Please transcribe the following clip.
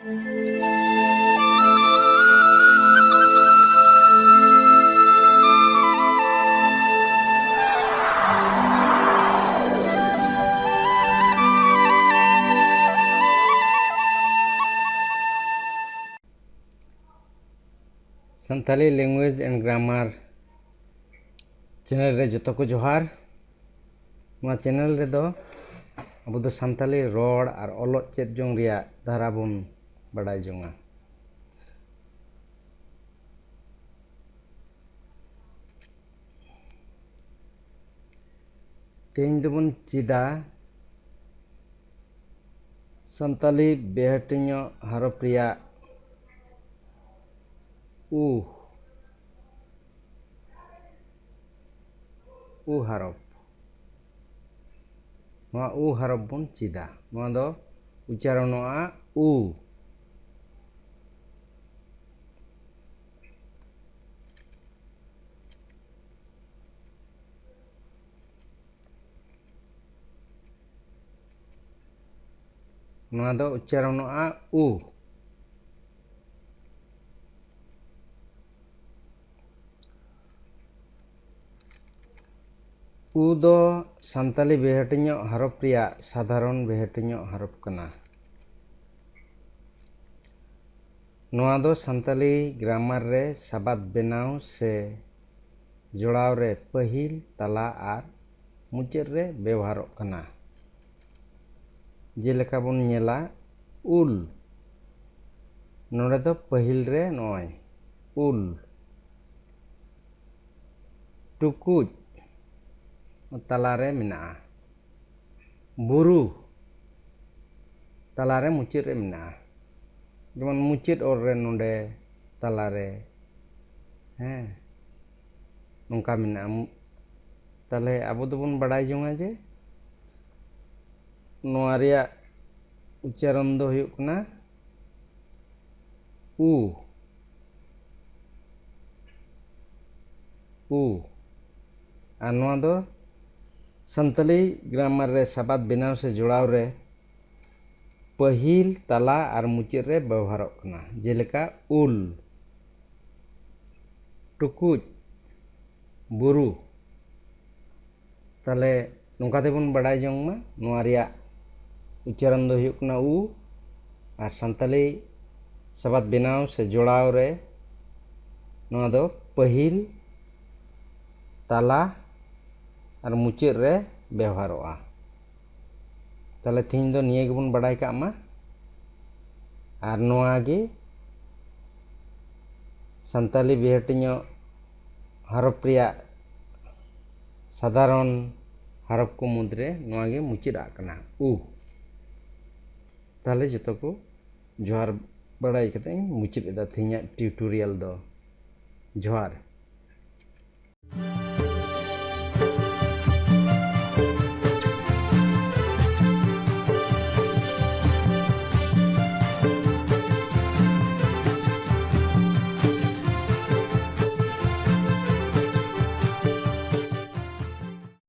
Santhali language and grammar channel रे जो को जोहार। नवा चैनल रे दो अब दो संथाली रोड और ऑलोट चेत जोंग रिया धारा बन बड़ाई जोंगा। तेज दोबन चिदा संथाली बेहटिन्यो हरफ रिया उ हरफ नवा उ हरफ बन चिदा नवा दो उच्चारणोआ उ नवा दो उच्चारणोआ उ उ दो संथाली बेहटिन्यो हरफ रिया साधारण बेहटिन्यो हरफ कना। नवा दो संथाली ग्रामर रे साबाद बेनाव से जोड़ाव रे पहिल तला आर मुचाद रे व्यवहारों कना। जेलेका बन नेला उल नोडे दो पहिल रे नय उल टुकुज तलारे मिना बुरु तलारे मुचाद रे मिना जेमन मुचाद और रे नोडे तलारे नोंका मिना ताले आबो दोबन बड़ाई जोंगा जे नोआ रिया उच्चारण दो हुयुग कना उ और नोआ दो संथाली ग्रामर रे साबाद बेनाव से जोड़ाव रे पहिल तला और मुचाद रे व्यवहारों कना। जेलेका उल टुकुज बुरु ताले नोंका तेबन बड़ाई जोंग मा नोआ रिया उच्चारण दो हुयुग कना उ और संथाली साबाद बेनाव से जोड़ाव रे नोआ दो पहिल तला और मुचाद रे व्यवहारोआ। ताले थीन दो निये गेबन बड़ाई का मा और नोआ गे संथाली बेहटिन्यो हरफ रिया साधारण हरफ को मुद्रे नोआ गे मुचाद आकना उ। ताले जतो को जोहार बड़ाई कते मुचाद एदा थीन्या ट्यूटोरियल दो जोहार।